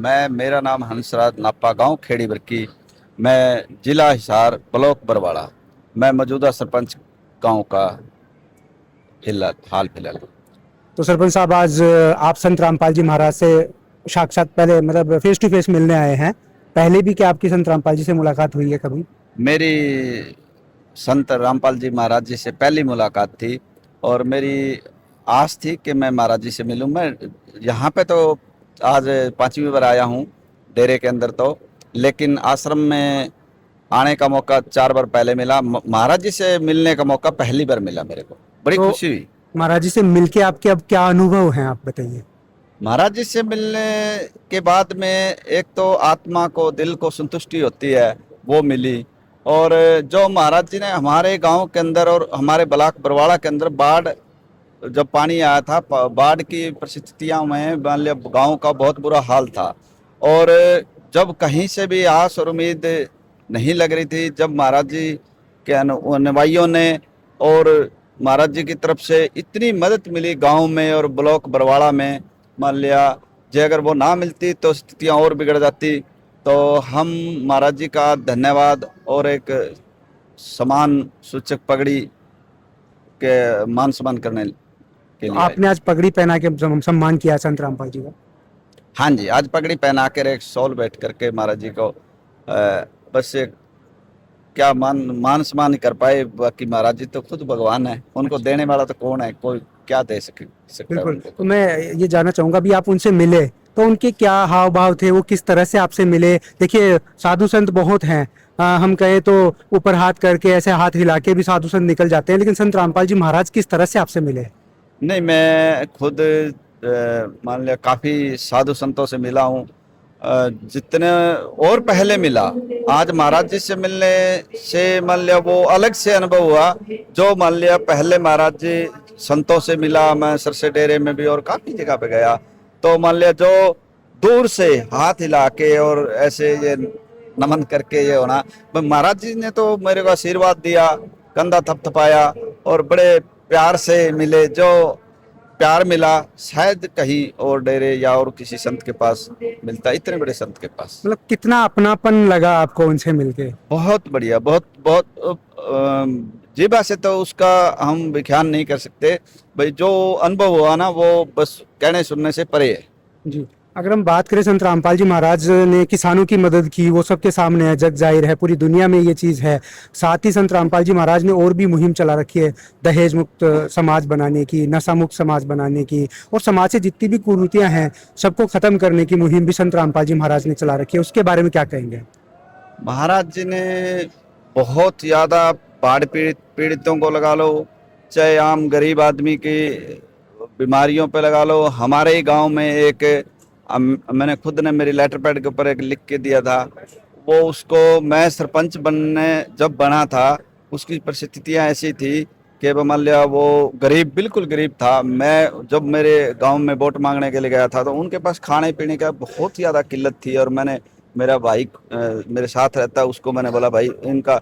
मेरा नाम हंसराज नापा, गांव खेड़ी बरकी। मैं जिला हिसार, ब्लॉक बरवाड़ा। मैं मौजूदा सरपंच गांव का हाल फिलहाल। तो सरपंच साहब आज आप संत रामपाल जी महाराज से साक्षात पहले मतलब फेस टू फेस मिलने आए हैं। पहले भी क्या आपकी संत रामपाल जी से मुलाकात हुई है कभी? मेरी संत रामपाल जी महाराज जी से पहली मुलाकात थी और मेरी आस थी कि मैं महाराज जी से मिलूं। मैं यहाँ पे तो आज 5वीं बार आया हूँ डेरे के अंदर तो, लेकिन आश्रम में आने का मौका 4 बार पहले मिला। महाराज जी से मिलने का मौका पहली बार मिला मेरे को, बड़ी तो खुशी हुई। महाराज जी से मिलके आपके अब क्या अनुभव हैं, आप बताइए। महाराज जी से मिलने के बाद में एक तो आत्मा को, दिल को संतुष्टि होती है, वो मिली। और जो महाराज जी ने हमारे गांव के अंदर और हमारे ब्लॉक बरवाड़ा के अंदर बाढ़, जब पानी आया था, बाढ़ की परिस्थितियां में मान लिया गाँव का बहुत बुरा हाल था। और जब कहीं से भी आस और उम्मीद नहीं लग रही थी, जब महाराज जी के अनुयायियों ने और महाराज जी की तरफ से इतनी मदद मिली गांव में और ब्लॉक बरवाड़ा में, मान लिया जे अगर वो ना मिलती तो स्थितियां और बिगड़ जाती। तो हम महाराज जी का धन्यवाद और एक सम्मान सूचक पगड़ी के मान सम्मान करने के तो लिए आए। आपने आज पगड़ी पहना के सम्मान किया संत रामपाल जी का। हाँ जी, आज पगड़ी पहना कर एक सॉल बैठ करके महाराज जी को बस एक क्या मान मान सम्मान कर पाए। बाकी महाराज जी तो खुद भगवान है, उनको अच्छा, देने वाला तो कौन है, कोई क्या दे सकता है बिल्कुल। उनको तो कुछ। मैं ये जानना चाहूंगा, अभी आप उनसे मिले तो उनके क्या हाव भाव थे, वो किस तरह से आपसे मिले? देखिए साधु संत बहुत हैं, हम कहे तो ऊपर हाथ करके ऐसे हाथ हिला के भी साधु संत निकल जाते हैं, लेकिन संत रामपाल जी महाराज किस तरह से आपसे मिले? नहीं, मैं खुद मान लिया काफी साधु संतों से मिला हूँ, जितने और पहले मिला। आज महाराज जी से मिलने से मान लिया वो अलग से अनुभव हुआ। जो मान लिया पहले महाराज जी संतों से मिला, मैं सरसे डेरे में भी और काफी जगह पे गया, तो मान लिया जो दूर से हाथ हिला के और ऐसे ये नमन करके ये होना, महाराज जी ने तो मेरे को आशीर्वाद दिया, कंधा थपथपाया और बड़े प्यार से मिले। जो प्यार मिला शायद कहीं और डेरे या और किसी संत के पास मिलता, इतने बड़े संत के पास। मतलब कितना अपनापन लगा आपको उनसे मिलके? बहुत बढ़िया, बहुत बहुत जीभा से तो उसका हम व्याख्यान नहीं कर सकते भाई। जो अनुभव हुआ ना वो बस कहने सुनने से परे है। जी। अगर हम बात करें, संत रामपाल जी महाराज ने किसानों की मदद की, वो सबके सामने है, जग जाहिर है, पूरी दुनिया में ये चीज़ है। साथ ही संत रामपाल जी महाराज ने और भी मुहिम चला रखी है, दहेज मुक्त समाज बनाने की, नशा मुक्त समाज बनाने की, और समाज से जितनी भी कुरीतियां हैं सबको खत्म करने की मुहिम भी संत रामपाल जी महाराज ने चला रखी है। उसके बारे में क्या कहेंगे? महाराज जी ने बहुत ज्यादा बाढ़ पीड़ितों को लगा लो, चाहे आम गरीब आदमी की बीमारियों पे लगा लो। हमारे ही गांव में एक मैंने खुद ने मेरी लेटर पैड के ऊपर एक लिख के दिया था, वो उसको मैं सरपंच बनने जब बना था उसकी परिस्थितियां ऐसी थी कि मान लिया वो गरीब, बिल्कुल गरीब था। मैं जब मेरे गांव में वोट मांगने के लिए गया था तो उनके पास खाने पीने का बहुत ज़्यादा किल्लत थी। और मैंने, मेरा भाई मेरे साथ रहता है, उसको मैंने बोला भाई इनका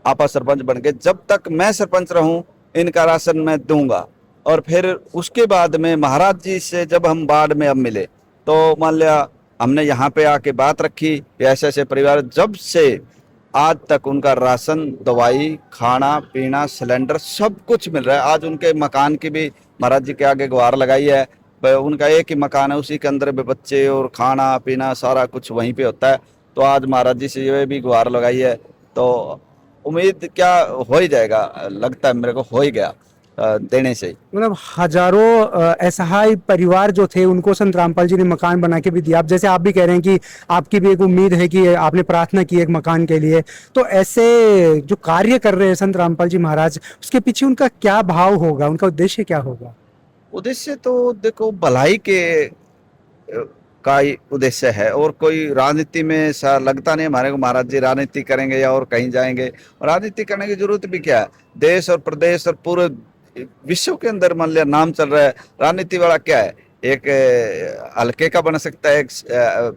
आपा सरपंच बन के जब तक मैं सरपंच रहूं इनका राशन मैं दूंगा। और फिर उसके बाद में महाराज जी से जब हम बाढ़ में अब मिले तो मान लिया हमने यहाँ पे आके बात रखी कि ऐसे ऐसे परिवार, जब से आज तक उनका राशन, दवाई, खाना पीना, सिलेंडर सब कुछ मिल रहा है। आज उनके मकान की भी महाराज जी के आगे गुहार लगाई है। उनका एक ही मकान है, उसी के अंदर भी बच्चे और खाना पीना सारा कुछ वहीं पे होता है। तो आज महाराज जी से ये भी गुहार लगाई है, तो उम्मीद क्या हो ही जाएगा, लगता है मेरे को हो ही गया देने से। मतलब हजारों असहाय परिवार जो थे उनको संत रामपाल जी ने मकान बना के भी दिया। आप जैसे आप भी कह रहे हैं कि आपकी भी एक उम्मीद है कि आपने प्रार्थना की एक मकान के लिए, तो ऐसे जो कार्य कर रहे हैं संत रामपाल जी महाराज, उसके पीछे उनका क्या भाव होगा, उनका उद्देश्य क्या होगा? उद्देश्य तो देखो भलाई के का ही उद्देश्य है, और कोई राजनीति में ऐसा लगता नहीं हमारे को महाराज जी राजनीति करेंगे या और कहीं जाएंगे। राजनीति करने की जरूरत भी क्या है, देश और प्रदेश और पूरे विश्व के अंदर मान लिया नाम चल रहा है। राजनीति वाला क्या है, एक हल्के का बन सकता है, एक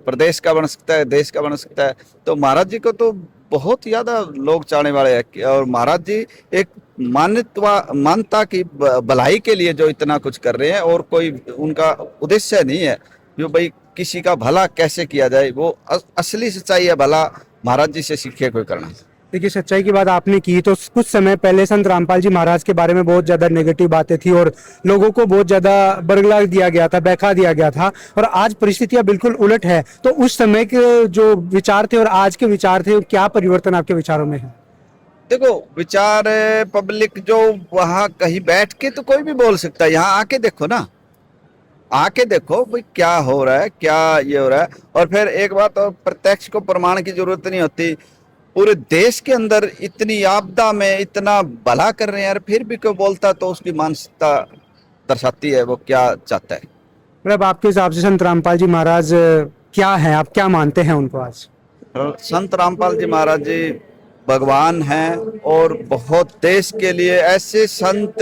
प्रदेश का बन सकता है, देश का बन सकता है। तो महाराज जी को तो बहुत ज्यादा लोग चाहने वाले हैं। और महाराज जी एक मानवता की भलाई के लिए जो इतना कुछ कर रहे हैं, और कोई उनका उद्देश्य नहीं है जो भाई किसी का भला कैसे किया जाए, वो असली सच्चाई है भला महाराज जी से सीखे कोई करना। देखिए, सच्चाई की बात आपने की, तो कुछ समय पहले संत रामपाल जी महाराज के बारे में बहुत ज्यादा नेगेटिव बातें थी और लोगों को बहुत ज्यादा बरगला दिया गया था, बहका दिया गया था, और आज परिस्थितियां बिल्कुल उलट है। तो उस समय के जो विचार थे और आज के विचार थे, क्या परिवर्तन आपके विचारों में है? देखो, विचार पब्लिक जो वहां कहीं बैठ के तो कोई भी बोल सकता है, यहाँ आके देखो ना, आके देखो भाई क्या हो रहा है, क्या ये हो रहा है। और फिर एक बात और, प्रत्यक्ष को प्रमाण की जरूरत नहीं होती। पूरे देश के अंदर इतनी आपदा में इतना भला कर रहे हैं यार, फिर भी कोई बोलता तो उसकी मानसिकता दर्शाती है वो क्या चाहता है। मतलब आपके हिसाब से संत रामपाल जी महाराज क्या है, आप क्या मानते हैं उनको आज? संत रामपाल जी महाराज जी भगवान हैं और बहुत देश के लिए ऐसे संत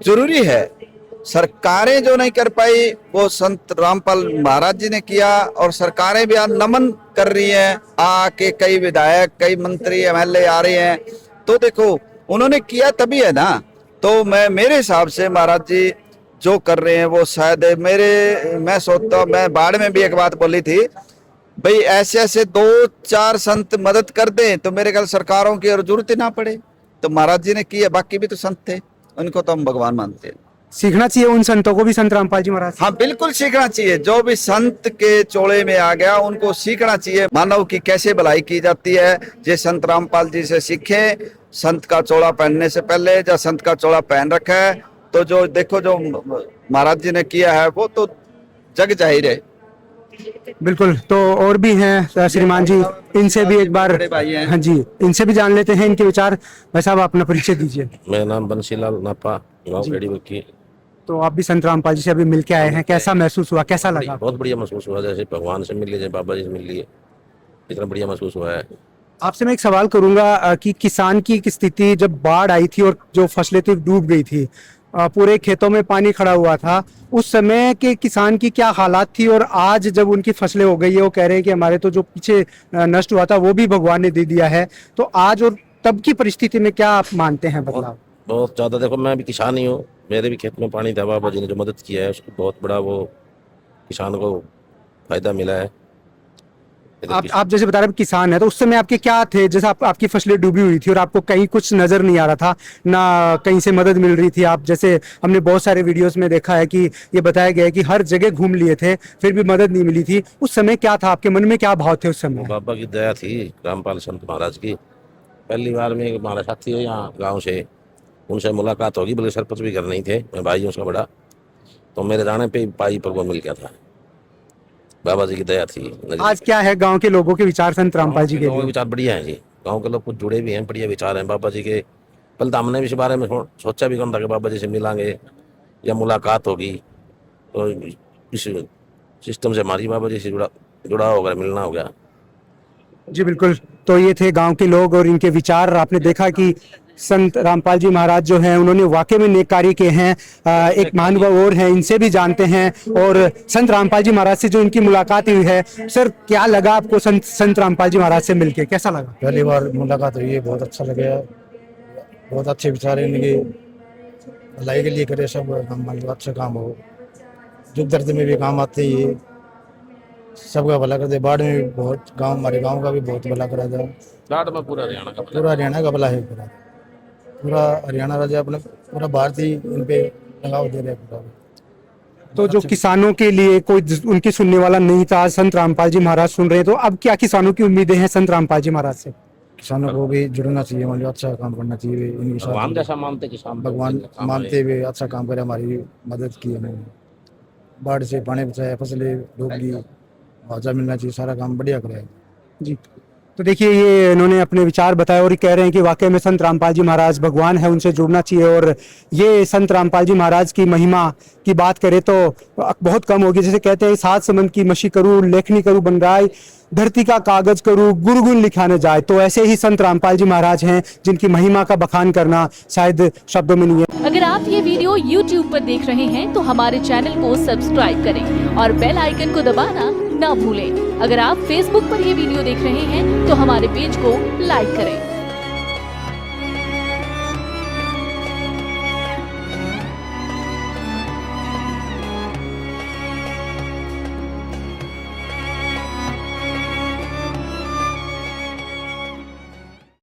जरूरी है। सरकारें जो नहीं कर पाई वो संत रामपाल महाराज जी ने किया, और सरकारें भी आज नमन कर रही हैं। आके कई विधायक, कई मंत्री, एमएलए आ रहे हैं, तो देखो उन्होंने किया तभी है ना। तो मेरे हिसाब से महाराज जी जो कर रहे हैं वो शायद मैं सोचता हूँ, मैं बाढ़ में भी एक बात बोली थी भाई, ऐसे ऐसे 2-4 संत मदद कर दें तो मेरे ख्याल सरकारों की और जरूरत ही ना पड़े। तो महाराज जी ने किया, बाकी भी तो संत थे, उनको तो हम भगवान मानते हैं। सीखना चाहिए उन संतों को भी संत रामपाल जी महाराज। हाँ बिल्कुल सीखना चाहिए, जो भी संत के चोले में आ गया उनको सीखना चाहिए मानव की कैसे भलाई की जाती है। ये संत रामपाल जी से सीखे। संत का चोला पहनने से पहले या संत का चोला पहन रखा है तो जो देखो जो महाराज जी ने किया है वो तो जग जाहिर है। बिल्कुल। तो और भी हैं श्रीमान जी, इनसे भी एक बार, हाँ जी, इनसे भी जान लेते हैं इनके विचार। भाई साहब, अपना परिचय दीजिए। मेरा नाम बंसीलाल नापा, गाँव पेड़ी बक्की। तो आप भी संत रामपाल जी से अभी मिलके आए हैं, कैसा महसूस हुआ, कैसा लगा? बहुत बढ़िया महसूस हुआ, जैसे भगवान से मिल लिए, जैसे बाबा जी से मिल लिए, इतना बढ़िया महसूस हुआ है। आपसे मैं एक सवाल करूंगा कि किसान की एक स्थिति जब बाढ़ आई थी और जो फसलें थी डूब गई थी, पूरे खेतों में पानी खड़ा हुआ था, उस समय के किसान की क्या हालात थी, और आज जब उनकी फसलें हो गई है, वो कह रहे हैं कि हमारे तो जो पीछे नष्ट हुआ था वो भी भगवान ने दे दिया है, तो आज और तब की परिस्थिति में क्या आप मानते हैं बदलाव? बहुत ज्यादा। देखो, मैं भी किसान ही हूँ, मेरे भी खेत में पानी था, बाबा जी ने जो मदद किया है उसको बहुत बड़ा वो किसान को फायदा मिला है। आप जैसे बता रहे हैं किसान है, तो उस समय आपके क्या थे, जैसे आपकी फसलें डूबी हुई थी और आपको कहीं कुछ नजर नहीं आ रहा था, ना कहीं से मदद मिल रही थी, आप जैसे हमने बहुत सारे वीडियोस में देखा है कि ये बताया गया है कि हर जगह घूम लिए थे फिर भी मदद नहीं मिली थी, उस समय क्या था, आपके मन में क्या भाव थे उस समय? बाबा की दया थी, रामपाल संत महाराज की। पहली बार में हमारा साथी है यहाँ गाँव से, उनसे मुलाकात होगी, बल्कि सरपंच भी घर नहीं थे, मैं भाई हूँ उसका बड़ा, तो मेरे जाने पे पाई पर वो मिल गया था। बाबा जी की दया थी। आज क्या है गांव के लोगों के विचार संत रामपाल जी के? विचार बढ़िया है जी, गांव के लोग कुछ जुड़े भी हैं, बढ़िया विचार हैं बाबा जी के। पहले तो हमने भी इस बारे में सोचा भी कौन था कि बाबा जी से मिलांगे या मुलाकात होगी, तो इस सिस्टम से हमारी बाबा जी से जुड़ा होगा, मिलना हो गया। जी बिल्कुल। तो ये थे गांव के लोग और इनके विचार। आपने देखा कि संत रामपाल जी महाराज जो हैं उन्होंने वाकई में नेक कार्य किए हैं। एक महानुभाव और हैं, इनसे भी जानते हैं। और संत रामपाल जी महाराज से जो इनकी मुलाकात हुई है, सर क्या लगा आपको संत रामपाल जी महाराज से मिलके, कैसा लगा? पहली बार मुलाकात हुई है, बहुत अच्छा लगा, बहुत अच्छे विचार है इनके, भलाई के लिए करे सब, मतलब अच्छा काम हो, दुख दर्द में भी काम आते ही, सबका भला करते। बाढ़ में भी बहुत गांव, हमारे गांव का भी बहुत भला करा था। बाढ़ में पूरा हरियाणा का भला है, पूरा हरियाणा राज्य अपने पूरा भारत ही इन पे लगाव दे रहे पूरा। तो जो किसानों के लिए कोई उनकी सुनने वाला नहीं था, संत रामपाल जी महाराज सुन रहे हैं, तो अब क्या किसानों की उम्मीदें हैं संत रामपाल जी महाराज से? किसानों को भी जुड़ना चाहिए, मतलब अच्छा काम करना चाहिए, इनके साथ भगवान जैसा मानते किसान, भगवान मानते हुए अच्छा काम करे, हमारी मदद की है। बाढ़ से पानी बचाया, फसलें डूब गई, मुआवजा मिलना चाहिए, सारा काम बढ़िया कराया जी। तो देखिए, ये इन्होंने अपने विचार बताए और ये कह रहे हैं कि वाकई में संत रामपाल जी महाराज भगवान है, उनसे जुड़ना चाहिए। और ये संत रामपाल जी महाराज की महिमा की बात करें तो बहुत कम होगी। जैसे कहते हैं, 7 समंद की मशी करूँ, लेखनी करूँ बनराय, धरती का कागज करूँ, गुरुगुण लिखा न जाए। तो ऐसे ही संत रामपाल जी महाराज हैं जिनकी महिमा का बखान करना शायद शब्दों में नहीं है। अगर आप ये वीडियो YouTube पर देख रहे हैं तो हमारे चैनल को सब्सक्राइब करें और बेल आइकन को दबाना ना भूलें। अगर आप Facebook पर ये वीडियो देख रहे हैं तो हमारे पेज को लाइक करें।